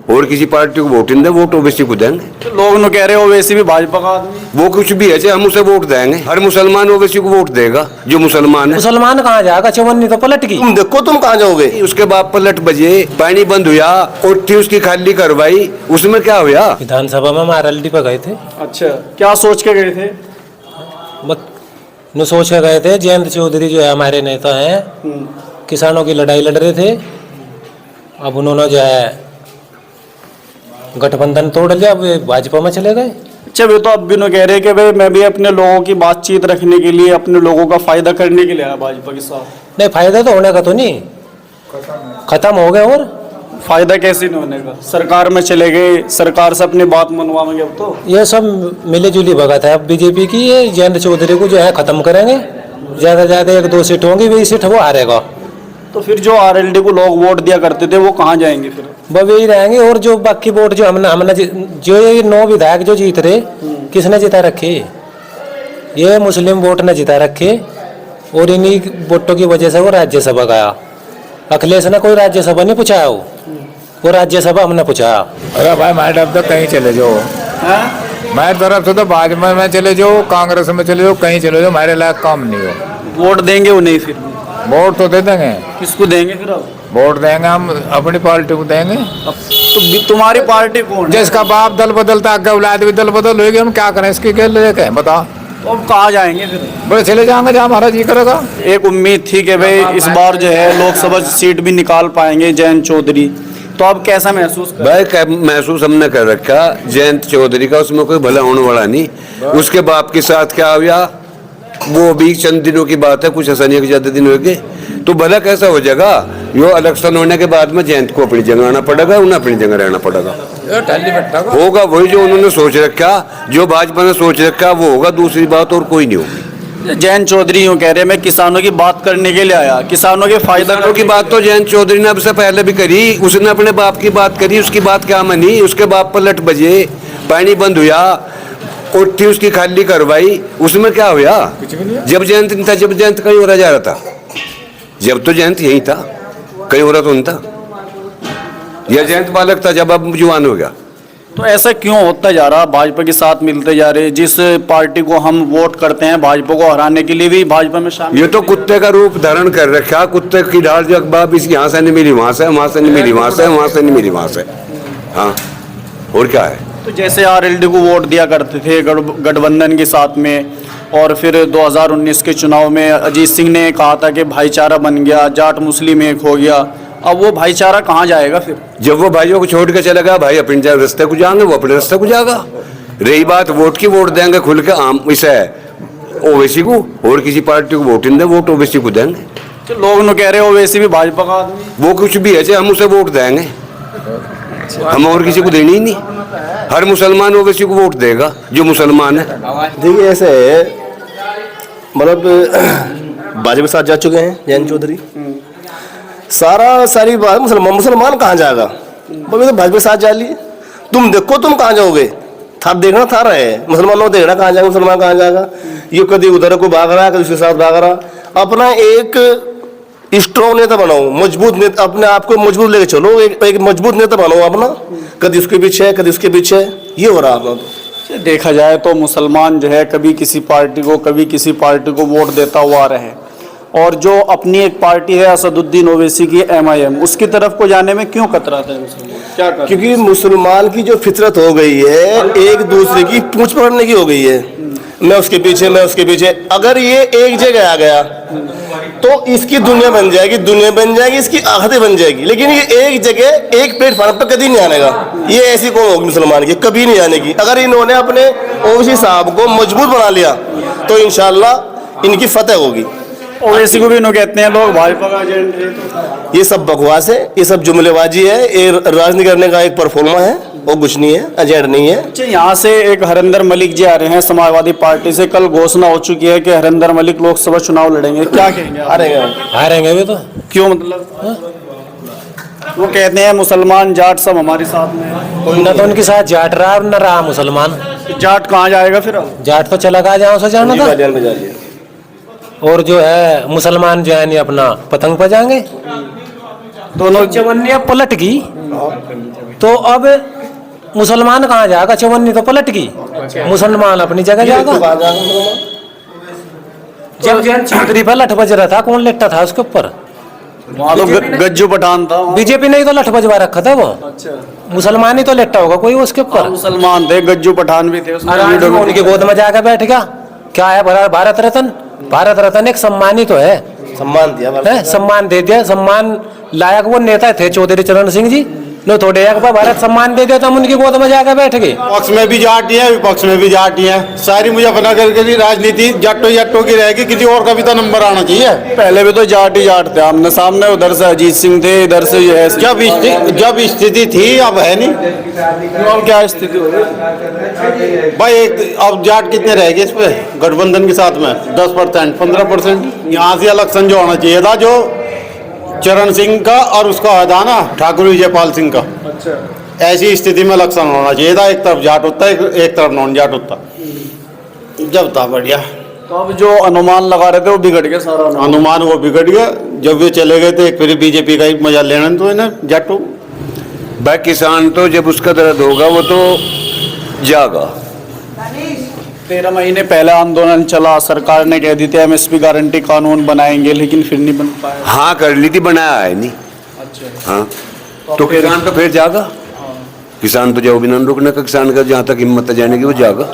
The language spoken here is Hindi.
और किसी पार्टी को वोट नहीं दे, वोट ओबीसी को देंगे। तो लोग न कह रहे ओवैसी भी भाजपा का आदमी। वो कुछ भी है चाहे हम उसे वोट देंगे। हर मुसलमान ओबीसी को वोट देगा जो मुसलमान है। मुसलमान कहाँ जाएगा? चवन्नी तो पलट गई। तुम देखो तुम कहाँ जाओगे? उसके बाद पलट बजे, पानी बंद हुआ, कोठी उसकी खाली करवाई, उसमें क्या हुआ? विधानसभा में मारल्डी पे गए थे। अच्छा, क्या सोच के गए थे? न सोच के गए थे। जयंत चौधरी जो है हमारे नेता हैं, किसानों की लड़ाई लड़ रहे थे। अब उन्होंने जो है गठबंधन तोड़ लिया, अब भाजपा में चले गए। अच्छा, वे तो अब भी न कह रहे कि भाई मैं भी अपने लोगों की बातचीत रखने के लिए, अपने लोगों का फायदा करने के लिए आया भाजपा के साथ। नहीं, फायदा तो होने का तो नहीं, खत्म हो गए। और फायदा कैसे नहीं होने का? सरकार में चले गए, सरकार से अपनी बात मनवाएंगे। अब तो ये सब मिली जुली भगत है अब बीजेपी की। ये जयंत चौधरी को जो है खत्म करेंगे, ज्यादा ज्यादा 1-2 सीट होंगी, वही सीट वो हारेगा। तो फिर जो आरएलडी को लोग वोट दिया करते थे वो कहाँ जाएंगे फिर? वो वही रहेंगे। और जो बाकी वोट जो हमने जो ये 9 विधायक जो जीत रहे, किसने जिता रखे? ये मुस्लिम वोट ने जिता रखे। और इन्हीं वोटों की वजह से वो राज्यसभा गया। अखिलेश ने कोई राज्यसभा नहीं पूछा, वो राज्यसभा हमने पूछा। अरे भाई मैं तरफ तो कहीं चले जाओ, मैं तरफ से तो भाजपा में चले जाओ, कांग्रेस में चले जाओ, कहीं चले जाओ, हमारे लायक काम नहीं हो। वोट देंगे वो नहीं? फिर वोट तो दे देंगे। किसको देंगे फिर? अब वोट देंगे हम अपनी पार्टी को देंगे। तो तुम्हारी पार्टी कौन है? जिसका बाप दल बदलता है, औलाद भी दल बदल होगी, हम क्या करें इसके? क्या लेके बताओ? तो अब कहाँ जाएंगे फिर? बोले चले जाएंगे जहाँ हमारा जी करेगा। एक उम्मीद थी कि भाई इस बार जो है लोकसभा सीट भी निकाल पाएंगे जयंत चौधरी, तो अब कैसा महसूस कर? भाई महसूस हमने कर रखा जयंत चौधरी का, उसमें कोई भला होने वाला नहीं। उसके बाप के साथ क्या हुआ वो भी चंद दिनों की बात है, कुछ हसनिया के ज्यादा दिन हो गए, तो भला कैसा हो जाएगा? यो इलेक्शन होने के बाद में जयंत को अपनी जगह आना पड़ेगा, उन्हें अपनी जगह रहना पड़ेगा। होगा वही जो उन्होंने सोच रखा, जो भाजपा ने सोच रखा वो होगा, दूसरी बात और कोई नहीं होगी। जयंत चौधरी यूँ कह रहे हैं मैं किसानों की बात करने के लिए आया, किसानों के फायदा की बात तो जयंत चौधरी ने अब से पहले भी करी। उसने अपने बाप की बात करी, उसकी बात क्या मानी? उसके बाप पलट बजे, पानी बंद हुआ, कोठी उसकी खाली करवाई, उसमें क्या हुआ? जब जयंत नहीं था, जब जयंत कहीं और जा रहा था, जब तो जयंत यही था, कहीं और तो नहीं था। यह जयंत बालक था जब अब जुआन हो गया। तो ऐसा क्यों होता जा रहा? भाजपा के साथ मिलते जा रहे, जिस पार्टी को हम वोट करते हैं भाजपा को हराने के लिए भी भाजपा में शामिल। ये तो कुत्ते का रूप धारण कर रखा, कुत्ते की ढाल जो अखबार इस यहाँ से नहीं मिली वहाँ से, वहाँ से नहीं मिली वहाँ से, वहाँ से नहीं मिली वहाँ से। हाँ, और क्या है? तो जैसे आरएलडी को वोट दिया करते थे गठबंधन के साथ में, और फिर 2019 के चुनाव में अजीत सिंह ने कहा था कि भाईचारा बन गया, जाट मुस्लिम एक हो गया। अब वो भाईचारा कहाँ जाएगा फिर? जब वो भाइयों को छोड़ के चलेगा, भाई अपने रास्ते को जाएंगे, वो अपने रास्ते को जाएगा। रही बात वोट की, वोट देंगे खुल के आम इसे ओवैसी को, और किसी पार्टी को वोट नहीं दे, वोट ओवैसी को देंगे। तो लोग न कह रहे ओवैसी भी भाजपा का आदमी। वो कुछ भी है चाहे हम उसे वोट देंगे, हम और किसी को देनी ही नहीं। हर मुसलमान ओवैसी को वोट देगा जो मुसलमान है। देखिए ऐसे है, मतलब भाजपा के साथ जा चुके हैं जयंत चौधरी, सारी बात मुसलमान कहाँ जाएगा? तो भाजपा के साथ जा लिए। तुम देखो तुम कहाँ जाओगे? था देखना था रहे मुसलमानों को देखना, कहाँ जाएगा मुसलमान? कहाँ जाएगा? ये कभी उधर को भाग रहा है, कभी उसके साथ भाग रहा। अपना एक स्ट्रॉन्ग नेता बनाओ, मजबूत नेता, अपने आप को मजबूत लेके चलो, एक मजबूत नेता बनाओ अपना। कभी उसके पीछे, कभी उसके पीछे, ये हो रहा है अपना। तो देखा जाए तो मुसलमान जो है कभी किसी पार्टी को, कभी किसी पार्टी को वोट देता हुआ रहे, और जो अपनी एक पार्टी है असदुद्दीन ओवैसी की MIM, उसकी तरफ को जाने में क्यों कतराते हैं मुसलमान? क्या कर? क्योंकि मुसलमान की जो फितरत हो गई है, एक दूसरे की पूंछ पकड़ने की हो गई है। मैं उसके पीछे, मैं उसके पीछे। अगर ये एक जगह आ गया तो इसकी दुनिया बन जाएगी, इसकी आखिरत बन जाएगी। लेकिन ये एक जगह, एक प्लेटफॉर्म पर कभी नहीं आने का। ये ऐसी कौन होगी मुसलमान की? कभी नहीं आने की। अगर इन्होंने अपने ओवैसी साहब को मजबूत बना लिया तो इंशाल्लाह इनकी फतह होगी। ओवैसी को भी नो कहते हैं लोग भाजपा का एजेंट है। ये सब बकवास है, ये सब जुमलेबाजी है, ये राजनीति करने का एक परफॉर्मा है, वो कुछ नहीं है, एजेंट नहीं है। अच्छा, यहाँ से एक हरिंदर मलिक जी आ रहे हैं समाजवादी पार्टी से, कल घोषणा हो चुकी है कि हरिंदर मलिक लोकसभा चुनाव लड़ेंगे, क्या कहेंगे? हारेंगे भी तो। क्यों? मतलब वो कहते हैं मुसलमान जाट सब हमारे साथ में है। न तो उनके साथ जाट रहा न रहा मुसलमान। जाट कहाँ जाएगा फिर? अब जाट तो चला गया जहाँ से जाना था, और जो है मुसलमान जो है नहीं अपना पतंग पर जाएंगे। दोनों चवन्नी अब पलट गई। तो अब मुसलमान कहाँ जाएगा? चवन्नी तो पलट गई, मुसलमान अपनी जगह जाएगा। जब जयंत चौधरी पर लठ बज रहा था, कौन लेटा था उसके ऊपर? वहाँ तो गज्जू पठान था। बीजेपी ने ही तो लठ बजवा रखा था वो। अच्छा, मुसलमान ही तो लेटा होगा कोई उसके ऊपर। मुसलमान थे, गज्जू पठान भी थे उसमें। और आज वो उनकी गोद में जाकर बैठ गया। क्या है भारत रत्न? भारत रत्न एक सम्मान ही तो है, सम्मान दिया सम्मान दे दिया। सम्मान लायक वो नेता थे चौधरी चरण सिंह जी, लो थोड़े एक बार भारत सम्मान दे दिया तो हम उनकी गोद में जाकर बैठ गए। पक्ष में भी जाट है, विपक्ष में भी जाट है। सारी मुजफ्फरनगर की राजनीति जाटों की रहेगी, किसी और का भी तो नंबर आना चाहिए। पहले भी तो जाट ही जाट थे, आमने सामने। उधर से अजीत सिंह थे, इधर से ये है। जब स्थिति थी, अब है नहीं। अब क्या स्थिति हो गई? भाई अब जाट कितने रह गए इस पे गठबंधन के साथ में? 10%, 15%। यहाँ से इलेक्शन जो होना चाहिए था, जो चरण सिंह का और उसका था ना, ठाकुर विजयपाल सिंह का। अच्छा, ऐसी स्थिति में इलेक्शन होना चाहिए था। एक तरफ जाट होता, एक तरफ नॉन जाट होता, जब था बढ़िया। तो अब जो अनुमान लगा रहे थे वो बिगड़ गया सारा अनुमान वो बिगड़ गया। जब वे चले गए थे, फिर बीजेपी का ही मजा लेना तो इन्हें जाटो। भाई किसान तो जब उसका दर्द होगा वो तो जागा। 13 महीने पहले आंदोलन चला, सरकार ने कह दी थी MSP गारंटी कानून बनाएंगे, लेकिन फिर नहीं बन पाया। हाँ कर ली थी, बनाया है नहीं। अच्छा, हाँ तो किसान तो फिर जागा। किसान तो जाओ बिना रुकने का, किसान का जहाँ तक हिम्मत है जाने की वो जागा।